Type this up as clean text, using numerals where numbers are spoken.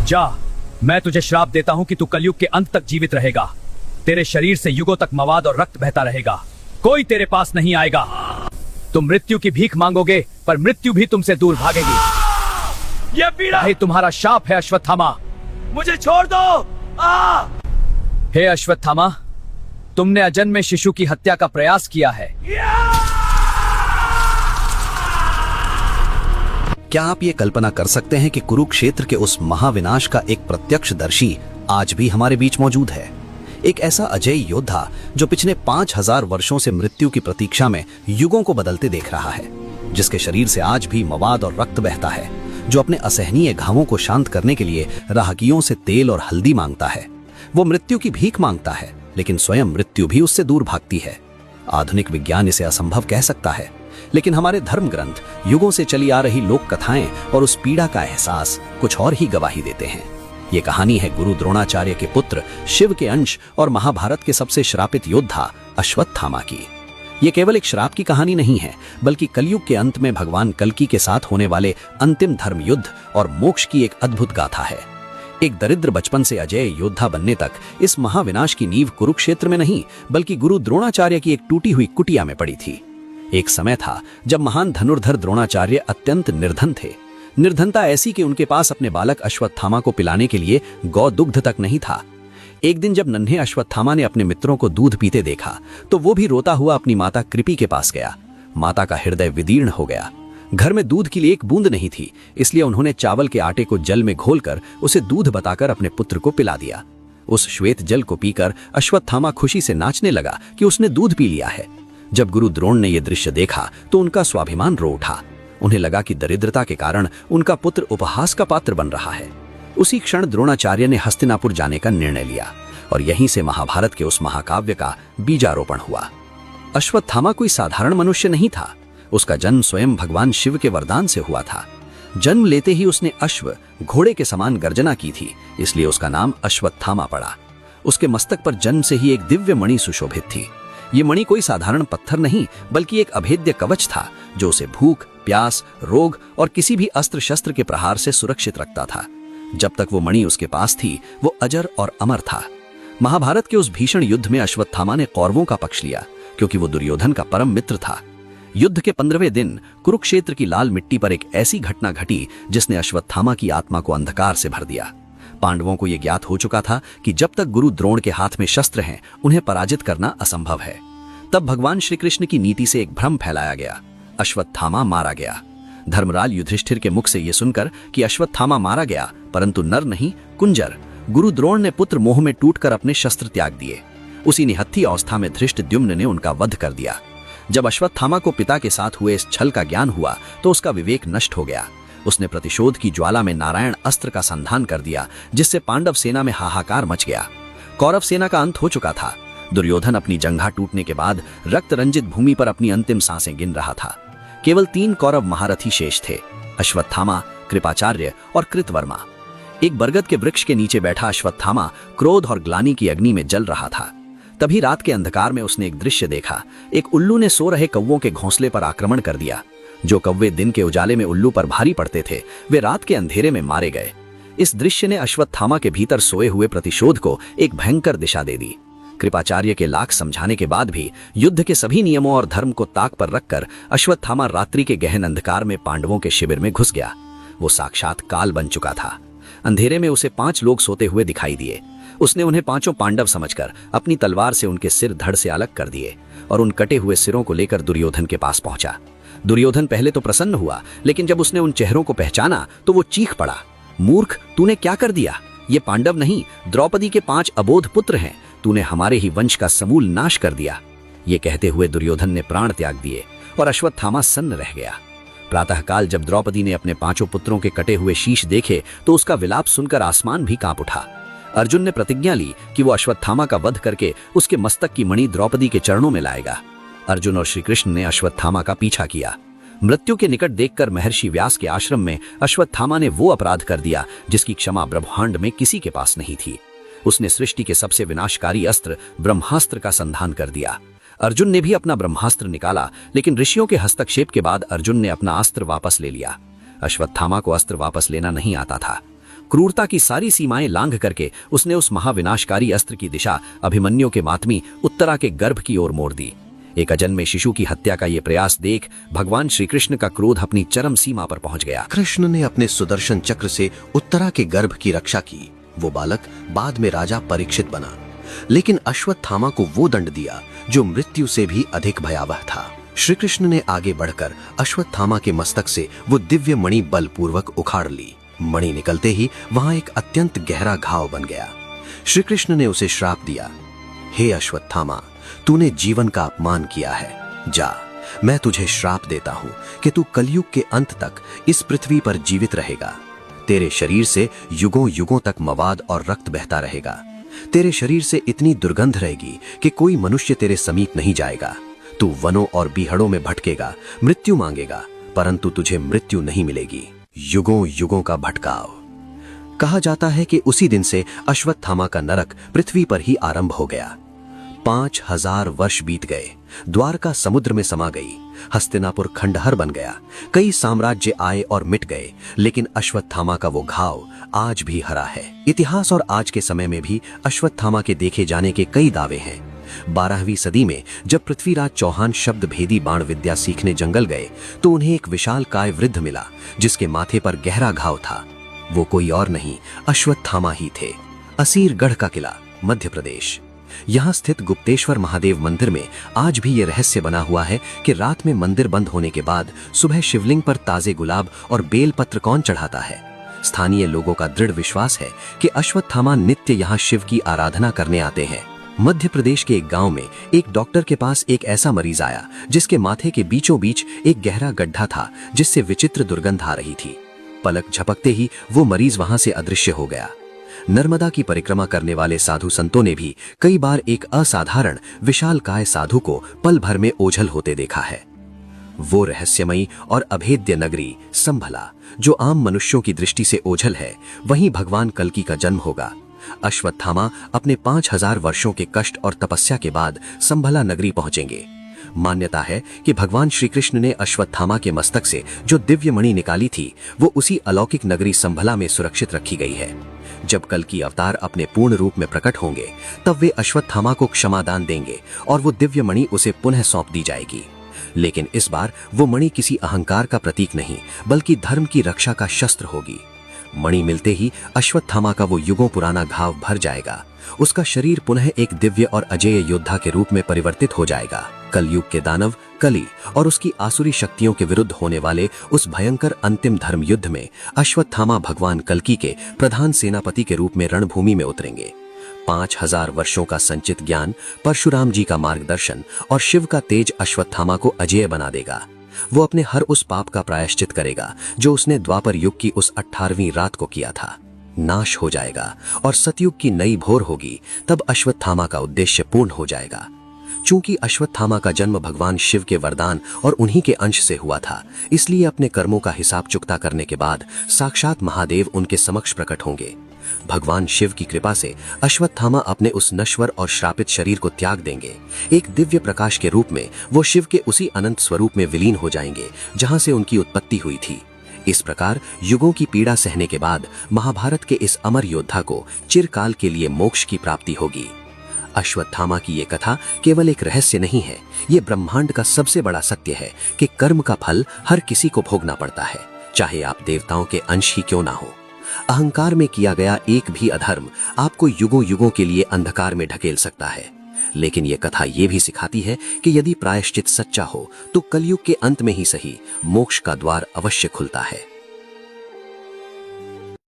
जा, मैं तुझे श्राप देता हूँ कि तू कलयुग के अंत तक जीवित रहेगा। तेरे शरीर से युगों तक मवाद और रक्त बहता रहेगा। कोई तेरे पास नहीं आएगा। तुम मृत्यु की भीख मांगोगे, पर मृत्यु भी तुमसे दूर भागेगी। यह पीड़ा ही तुम्हारा शाप है अश्वत्थामा। मुझे छोड़ दो। हे अश्वत्थामा, तुमने अजन्मे शिशु की हत्या का प्रयास किया है। क्या आप ये कल्पना कर सकते हैं कि कुरुक्षेत्र के उस महाविनाश का एक प्रत्यक्षदर्शी आज भी हमारे बीच मौजूद है? एक ऐसा अजय योद्धा जो पिछले 5000 वर्षों से मृत्यु की प्रतीक्षा में युगों को बदलते देख रहा है, जिसके शरीर से आज भी मवाद और रक्त बहता है, जो अपने असहनीय घावों को शांत करने के लिए राहगियों से तेल और हल्दी मांगता है। वो मृत्यु की भीख मांगता है, लेकिन स्वयं मृत्यु भी उससे दूर भागती है। आधुनिक विज्ञान इसे असंभव कह सकता है, लेकिन हमारे धर्म ग्रंथ, युगों से चली आ रही लोक कथाएं और उस पीड़ा का एहसास कुछ और ही गवाही देते हैं। ये कहानी है गुरु द्रोणाचार्य के पुत्र, शिव के अंश और महाभारत के सबसे श्रापित योद्धा अश्वत्थामा की। ये केवल एक श्राप की कहानी नहीं है, बल्कि कलयुग के अंत में भगवान कल्कि के साथ होने वाले अंतिम धर्म युद्ध और मोक्ष की एक अद्भुत गाथा है। एक दरिद्र बचपन से अजय योद्धा बनने तक इस महाविनाश की नींव कुरुक्षेत्र में नहीं, बल्कि गुरु द्रोणाचार्य की एक टूटी हुई कुटिया में पड़ी थी। एक समय था जब महान धनुर्धर द्रोणाचार्य अत्यंत निर्धन थे। निर्धनता ऐसी कि उनके पास अपने बालक अश्वत्थामा को पिलाने के लिए गौ दुग्ध तक नहीं था। एक दिन जब नन्हे अश्वत्थामा ने अपने मित्रों को दूध पीते देखा, तो वो भी रोता हुआ अपनी माता कृपि के पास गया। माता का हृदय विदीर्ण हो गया। घर में दूध के लिए एक बूंद नहीं थी, इसलिए उन्होंने चावल के आटे को जल में घोलकर उसे दूध बताकर अपने पुत्र को पिला दिया। उस श्वेत जल को पीकर अश्वत्थामा खुशी से नाचने लगा कि उसने दूध पी लिया है। जब गुरु द्रोण ने यह दृश्य देखा तो उनका स्वाभिमान रो उठा। उन्हें लगा कि दरिद्रता के कारण उनका पुत्र उपहास का पात्र बन रहा है। उसी क्षण द्रोणाचार्य ने हस्तिनापुर जाने का निर्णय लिया और यहीं से महाभारत के उस महाकाव्य का बीजारोपण हुआ। अश्वत्थामा कोई साधारण मनुष्य नहीं था। उसका जन्म स्वयं भगवान शिव के वरदान से हुआ था। जन्म लेते ही उसने अश्व, घोड़े के समान गर्जना की थी, इसलिए उसका नाम अश्वत्थामा पड़ा। उसके मस्तक पर जन्म से ही एक दिव्य मणि सुशोभित थी। ये मणि कोई साधारण पत्थर नहीं, बल्कि एक अभेद्य कवच था जो उसे भूख, प्यास, रोग और किसी भी अस्त्र शस्त्र के प्रहार से सुरक्षित रखता था। जब तक वो मणि उसके पास थी, वो अजर और अमर था। महाभारत के उस भीषण युद्ध में अश्वत्थामा ने कौरवों का पक्ष लिया, क्योंकि वो दुर्योधन का परम मित्र था। युद्ध के 15वें दिन कुरुक्षेत्र की लाल मिट्टी पर एक ऐसी घटना घटी जिसने अश्वत्थामा की आत्मा को अंधकार से भर दिया। पांडवों को यह ज्ञात हो चुका था कि जब तक गुरु द्रोण के हाथ में शस्त्र हैं, उन्हें पराजित करना असंभव है। तब भगवान श्री कृष्ण की नीति से एक भ्रम फैलाया गया। अश्वत्थामा मारा गया। धर्मराज युधिष्ठिर के मुख से यह सुनकर कि अश्वत्थामा मारा गया, परंतु नर नहीं कुंजर, गुरु द्रोण ने पुत्र मोह में टूटकर अपने शस्त्र त्याग दिए। उसी निहत्थी अवस्था में धृष्टद्युम्न ने उनका वध कर दिया। जब अश्वत्थामा को पिता के साथ हुए इस छल का ज्ञान हुआ तो उसका विवेक नष्ट हो गया। उसने प्रतिशोध की ज्वाला में नारायण अस्त्र का संधान कर दिया, जिससे पांडव सेना में हाहाकार मच गया। कौरव सेना का अंत हो चुका था। दुर्योधन अपनी जंघा टूटने के बाद रक्त रंजित भूमि पर अपनी अंतिम सांसें गिन रहा था। केवल 3 कौरव महारथी शेष थे, अश्वत्थामा, कृपाचार्य और कृतवर्मा। एक बरगद के वृक्ष के नीचे बैठा अश्वत्थामा क्रोध और ग्लानि की अग्नि में जल रहा था। तभी रात के अंधकार में उसने एक दृश्य देखा। एक उल्लू ने सो रहे कौवों के घोंसले पर आक्रमण कर दिया। जो कौवे दिन के उजाले में उल्लू पर भारी पड़ते थे, वे रात के अंधेरे में मारे गए। इस दृश्य ने अश्वत्थामा के भीतर सोए हुए प्रतिशोध को एक भयंकर दिशा दे दी। कृपाचार्य के लाख समझाने के बाद भी युद्ध के सभी नियमों और धर्म को ताक पर रखकर अश्वत्थामा रात्रि के गहन अंधकार में पांडवों के शिविर में घुस गया। वो साक्षात काल बन चुका था। अंधेरे में उसे 5 लोग सोते हुए दिखाई दिए। उसने उन्हें 5 पांडव समझकर अपनी तलवार से उनके सिर धड़ से अलग कर दिए और उन कटे हुए सिरों को लेकर दुर्योधन के पास पहुंचा। दुर्योधन पहले तो प्रसन्न हुआ, लेकिन जब उसने उन चेहरों को पहचाना तो वो चीख पड़ा, मूर्ख, तूने क्या कर दिया? ये पांडव नहीं, द्रौपदी के 5 अबोध पुत्र हैं। तूने हमारे ही वंश का समूल नाश कर दिया। ये कहते हुए दुर्योधन ने प्राण त्याग दिए और अश्वत्थामा सन्न रह गया। प्रातःकाल जब द्रौपदी ने अपने 5 पुत्रों के कटे हुए शीश देखे तो उसका विलाप सुनकर आसमान भी कांप उठा। अर्जुन ने प्रतिज्ञा ली कि वो अश्वत्थामा का वध करके उसके मस्तक की मणि द्रौपदी के चरणों में लाएगा। अर्जुन और श्री कृष्ण ने अश्वत्थामा का पीछा किया। मृत्यु के निकट देखकर महर्षि व्यास के आश्रम में अश्वत्थामा ने वो अपराध कर दिया जिसकी क्षमा ब्रह्मांड में किसी के पास नहीं थी। उसने सृष्टि के सबसे विनाशकारी अस्त्र ब्रह्मास्त्र का संधान कर दिया। अर्जुन ने भी अपना ब्रह्मास्त्र निकाला, लेकिन ऋषियों के हस्तक्षेप के बाद अर्जुन ने अपना अस्त्र वापस ले लिया। अश्वत्थामा को अस्त्र वापस लेना नहीं आता था। क्रूरता की सारी सीमाएं लांघ करके उसने उस महाविनाशकारी अस्त्र की दिशा अभिमन्यु के मातमी उत्तरा के गर्भ की ओर मोड़ दी। एक अजन्मे शिशु की हत्या का यह प्रयास देख भगवान श्री कृष्ण का क्रोध अपनी चरम सीमा पर पहुंच गया। कृष्ण ने अपने सुदर्शन चक्र से उत्तरा के गर्भ की रक्षा की। वो बालक बाद में राजा परीक्षित बना, लेकिन अश्वत्थामा को वो दंड दिया जो मृत्यु से भी अधिक भयावह था। श्री कृष्ण ने आगे बढ़कर अश्वत्थामा के मस्तक से वो दिव्य मणि बलपूर्वक उखाड़ ली। मणि निकलते ही वहां एक अत्यंत गहरा घाव बन गया। श्री कृष्ण ने उसे श्राप दिया, हे अश्वत्थामा, तूने जीवन का अपमान किया है। जा, मैं तुझे श्राप देता हूं कि तू कलयुग के अंत तक इस पृथ्वी पर जीवित रहेगा। तेरे शरीर से युगों युगों तक मवाद और रक्त बहता रहेगा। तेरे शरीर से इतनी दुर्गंध रहेगी कि कोई मनुष्य तेरे समीप नहीं जाएगा। तू वनों और बीहड़ों में भटकेगा, मृत्यु मांगेगा, परंतु तुझे मृत्यु नहीं मिलेगी। युगों युगों का भटकाव। कहा जाता है कि उसी दिन से अश्वत्थामा का नरक पृथ्वी पर ही आरंभ हो गया। 5000 वर्ष बीत गए, द्वारका समुद्र में समा गई, हस्तिनापुर खंडहर बन गया, कई साम्राज्य आए और मिट गए, लेकिन अश्वत्थामा का वो घाव आज भी हरा है। इतिहास और आज के समय में भी अश्वत्थामा के देखे जाने के कई दावे हैं। 12वीं सदी में जब पृथ्वीराज चौहान शब्द भेदी बाण विद्या सीखने जंगल गए तो उन्हें एक विशाल काय वृद्ध मिला जिसके माथे पर गहरा घाव था। वो कोई और नहीं, अश्वत्थामा ही थे। असीरगढ़ का किला, मध्य प्रदेश। यहाँ स्थित गुप्तेश्वर महादेव मंदिर में आज भी ये रहस्य बना हुआ है कि रात में मंदिर बंद होने के बाद सुबह शिवलिंग पर ताजे गुलाब और बेल पत्र कौन चढ़ाता है। स्थानीय लोगों का दृढ़ विश्वास है कि अश्वत्थामा नित्य यहाँ शिव की आराधना करने आते हैं। मध्य प्रदेश के एक गांव में एक डॉक्टर के पास एक ऐसा मरीज आया जिसके माथे के बीचों बीच एक गहरा गड्ढा था जिससे विचित्र दुर्गंध आ रही थी। पलक झपकते ही वो मरीज वहां से अदृश्य हो गया। नर्मदा की परिक्रमा करने वाले साधु संतों ने भी कई बार एक असाधारण विशालकाय साधु को पल भर में ओझल होते देखा है। वो रहस्यमयी और अभेद्य नगरी संभला जो आम मनुष्यों की दृष्टि से ओझल है, वहीं भगवान कल्कि का जन्म होगा। अश्वत्थामा अपने 5000 वर्षों के कष्ट और तपस्या के बाद संभला नगरी पहुंचेंगे। मान्यता है कि भगवान श्री कृष्ण ने अश्वत्थामा के मस्तक से जो दिव्य मणि निकाली थी वो उसी अलौकिक नगरी संभला में सुरक्षित रखी गई है। जब कल्कि अवतार अपने पूर्ण रूप में प्रकट होंगे तब वे अश्वत्थामा को क्षमादान देंगे और वो दिव्य मणि उसे पुनः सौंप दी जाएगी। लेकिन इस बार वो मणि किसी अहंकार का प्रतीक नहीं बल्कि धर्म की रक्षा का शस्त्र होगी। मणि मिलते ही अश्वत्थामा का वो युगों पुराना घाव भर जाएगा। उसका शरीर पुनः एक दिव्य और अजेय योद्धा के रूप में परिवर्तित हो जाएगा। कलयुग के दानव कली और उसकी आसुरी शक्तियों के विरुद्ध होने वाले उस भयंकर अंतिम धर्म युद्ध में अश्वत्थामा भगवान कल्कि के प्रधान सेनापति के रूप में रणभूमि में उतरेंगे। 5000 वर्षों का संचित ज्ञान, परशुराम जी का मार्गदर्शन और शिव का तेज अश्वत्थामा को अजेय बना देगा। वो अपने हर उस पाप का प्रायश्चित करेगा जो उसने द्वापर युग की उस 18वीं रात को किया था। नाश हो जाएगा और सतयुग की नई भोर होगी। तब अश्वत्थामा का उद्देश्य पूर्ण हो जाएगा। चूंकि अश्वत्थामा का जन्म भगवान शिव के वरदान और उन्हीं के अंश से हुआ था, इसलिए अपने कर्मों का हिसाब चुकता करने के बाद साक्षात महादेव उनके समक्ष प्रकट होंगे। भगवान शिव की कृपा से अश्वत्थामा अपने उस नश्वर और श्रापित शरीर को त्याग देंगे। एक दिव्य प्रकाश के रूप में वो शिव के उसी अनंत स्वरूप में विलीन हो जाएंगे जहां से उनकी उत्पत्ति हुई थी। इस प्रकार युगों की पीड़ा सहने के बाद महाभारत के इस अमर योद्धा को चिरकाल के लिए मोक्ष की प्राप्ति होगी। अश्वत्थामा की ये कथा केवल एक रहस्य नहीं है, ये ब्रह्मांड का सबसे बड़ा सत्य है कि कर्म का फल हर किसी को भोगना पड़ता है, चाहे आप देवताओं के अंश ही क्यों ना हो। अहंकार में किया गया एक भी अधर्म आपको युगों युगों के लिए अंधकार में ढकेल सकता है। लेकिन ये कथा ये भी सिखाती है कि यदि प्रायश्चित सच्चा हो तो कलयुग के अंत में ही सही मोक्ष का द्वार अवश्य खुलता है।